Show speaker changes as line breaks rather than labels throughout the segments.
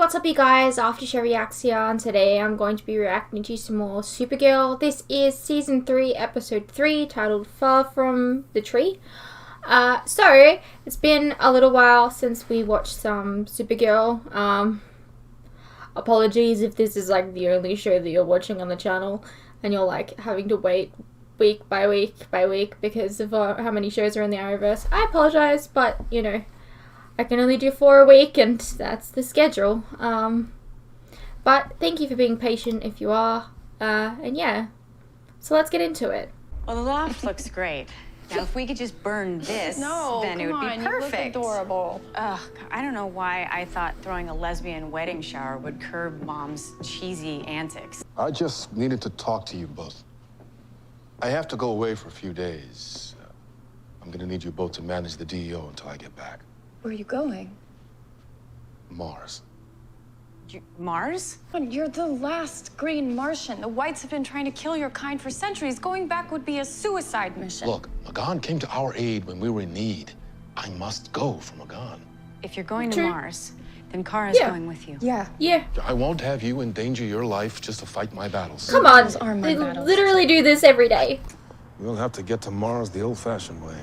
what's up you guys, After Show Reacts here, and today I'm going to be reacting to some more Supergirl. This is Season 3, Episode 3, titled Far From the Tree. So, it's been a little while since we watched some Supergirl. Apologies if this is like the only show that you're watching on the channel, and you're like having to wait week by week by week because of how many shows are in the Arrowverse. I apologize, but you know, I can only do 4 a week, and that's the schedule. But thank you for being patient if you are. And yeah, so let's get into it.
Well, the loft looks great. Now, if we could just burn this, then it would be perfect.
You look adorable.
Ugh, I don't know why I thought throwing a lesbian wedding shower would curb Mom's cheesy antics.
I just needed to talk to you both. I have to go away for a few days. I'm gonna need you both to manage the DEO until I get back.
Where are you going?
Mars.
Mars?
You're the last green Martian. The Whites have been trying to kill your kind for centuries. Going back would be a suicide mission.
Look, Magan came to our aid when we were in need. I must go for Magan.
If you're going to Mars, then Kara's going with you.
Yeah.
I won't have you endanger your life just to fight my battles.
Come on,
Those are my
they
battles.
literally do this every day.
We'll have to get to Mars the old-fashioned way.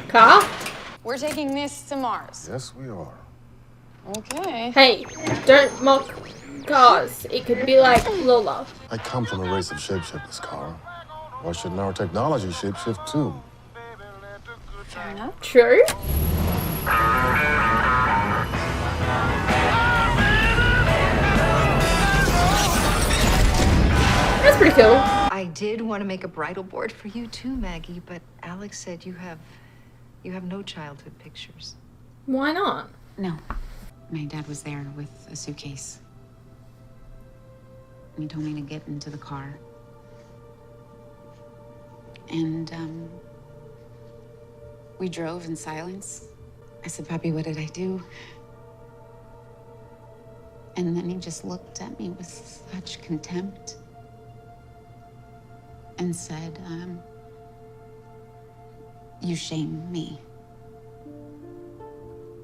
Car?
We're taking this to Mars.
Yes, we are.
Okay.
Hey, don't mock cars. It could be like Lola.
I come from a race of shapeshifters, Kara. Why shouldn't our technology shapeshift too?
Fair enough.
True. That's pretty cool.
I did want to make a bridal board for you too, Maggie, but Alex said you have no childhood pictures.
Why not?
No. My dad was there with a suitcase. He told me to get into the car. And, we drove in silence. I said, Papi, what did I do? And then he just looked at me with such contempt and said, you shame me.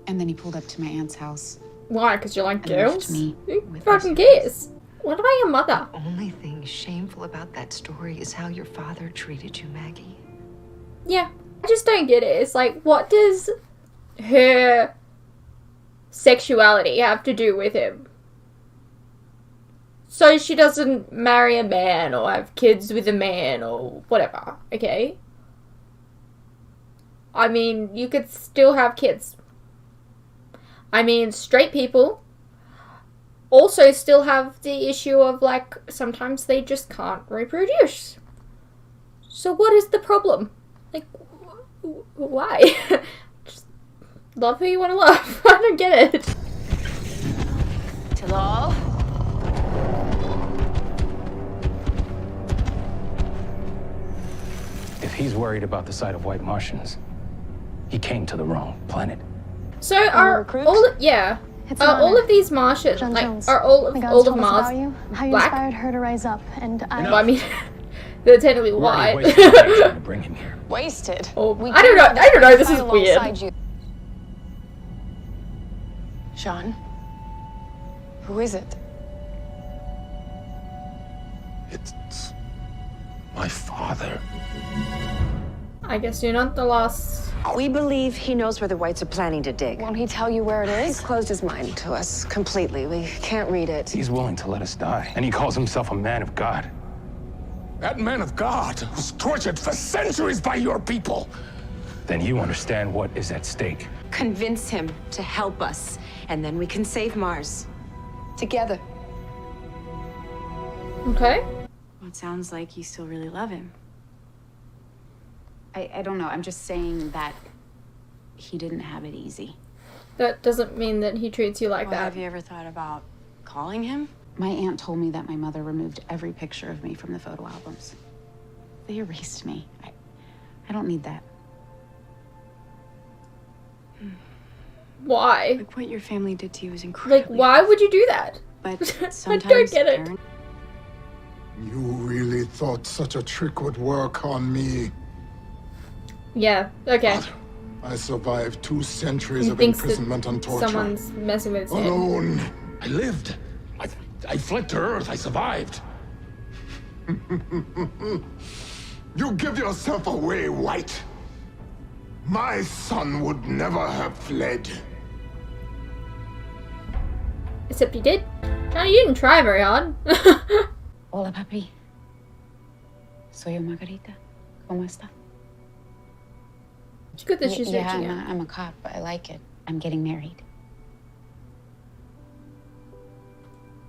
And then he pulled up to my aunt's house.
Why? Because you like
And left
girls?
me
Who
with
fucking
this.
cares? What about your mother?
The only thing shameful about that story is how your father treated you, Maggie.
Yeah, I just don't get it. It's like, what does her sexuality have to do with him? So she doesn't marry a man or have kids with a man or whatever, okay? I mean, you could still have kids. I mean, straight people also still have the issue of, like, sometimes they just can't reproduce. So what is the problem? Like, why? Just love who you want to love. I don't get it.
Hello?
If he's worried about the sight of white Martians, he came to the wrong planet.
So are
recruits?
all all of these Martians
John
like
Jones.
are all
My God
of
told us
Mars
about you, how you
black?
inspired her to rise up, and
Well, I mean, they're technically
We're already
white.
wasting time trying to bring him here.
Wasted.
Oh,
We
I don't know.
can't
I don't know. This
fight
is weird.
alongside you. Sean? Who is it?
It's my father.
I guess you're not the last.
We believe he knows where the Whites are planning to dig.
Won't he tell you where it
He's
is?
closed his mind to us completely. We can't read it.
He's willing to let us die, and he calls himself a man of God.
That man of God was tortured for centuries by your people.
Then you understand what is at stake.
Convince him to help us, and then we can save Mars.
Together.
Okay.
Well, it sounds like you still really love him. I don't know. I'm just saying that he didn't have it easy.
That doesn't mean that he treats you like
Well,
that.
have you ever thought about calling him? My aunt told me that my mother removed every picture of me from the photo albums. They erased me. I don't need that.
Why?
Like, what your family did to you is incredible.
Like, why would you do that?
But
I
sometimes
don't get it.
parents-
You really thought such a trick would work on me?
Yeah, okay.
I survived 2 centuries
He
of
thinks that
imprisonment and torture.
someone's messing with his head.
Alone.
I lived. I fled to Earth. I survived.
You give yourself away, White. My son would never have fled.
Except he did. Johnny, you didn't try very hard.
Hola, papi. Soy yo, Margarita. ¿Cómo está?
It's good that she's
Yeah,
reaching out.
I'm a cop. I like it. I'm getting married.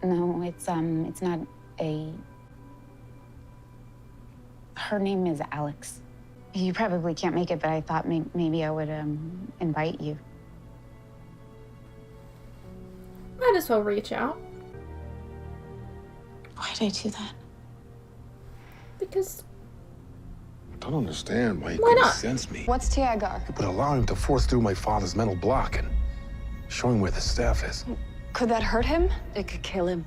No, it's not a... Her name is Alex. You probably can't make it, but I thought maybe I would invite you.
Might as well reach out.
Why did I do that?
Because
I don't understand why he
Why
couldn't
not?
sense me.
What's Tiagar?
It would allow him to force through my father's mental block and show him where the staff is.
Could that hurt him?
It could kill him.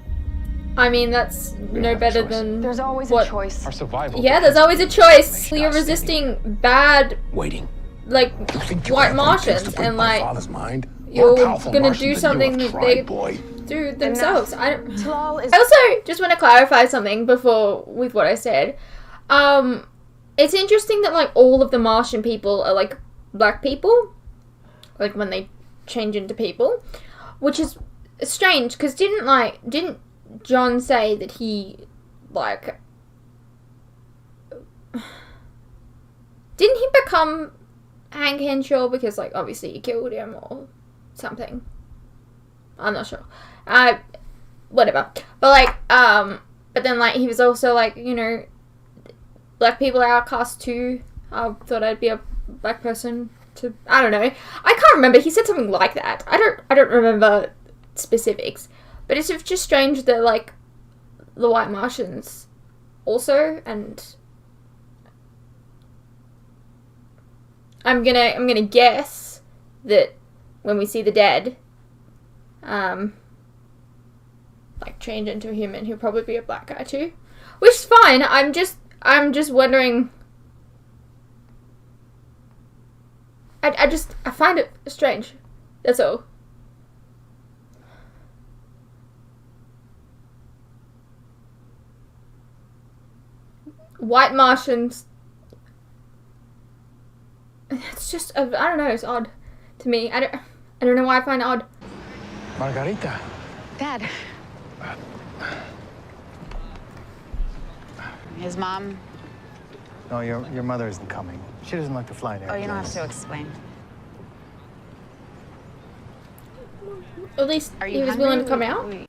I mean, that's no
have a
better
choice.
than
There's always
what?
a choice.
Our survival.
Yeah, there's always a choice.
Information
You're
outstanding.
resisting bad,
Waiting.
like,
You think you
white
have what it takes
Martians,
to break
and
my
like
father's mind?
you're
More powerful
gonna
Martian
do
than you
something
have
that
tried,
they
boy.
do themselves. I don't.
Talal is
I also just want to clarify something before with what I said. It's interesting that like all of the Martian people are like black people, like when they change into people, which is strange because didn't John say that he like didn't he become Hank Henshaw because like obviously he killed him or something? I'm not sure. Whatever. But like, but then like he was also like, you know, black people are outcast too. I thought I'd be a black person to. I don't know. I can't remember. He said something like that. I don't remember specifics. But it's just strange that like the white Martians also, and I'm gonna guess that when we see the dead, like change into a human, he'll probably be a black guy too, which is fine. I'm just wondering. I find it strange. That's all. White Martians. It's just I don't know. It's odd to me. I don't know why I find it odd.
Margarita.
Dad. His mom.
No, your mother isn't coming. She doesn't like to fly there.
Oh, you don't have to explain.
At least
Are
he
you
was willing to
hungry?
come out.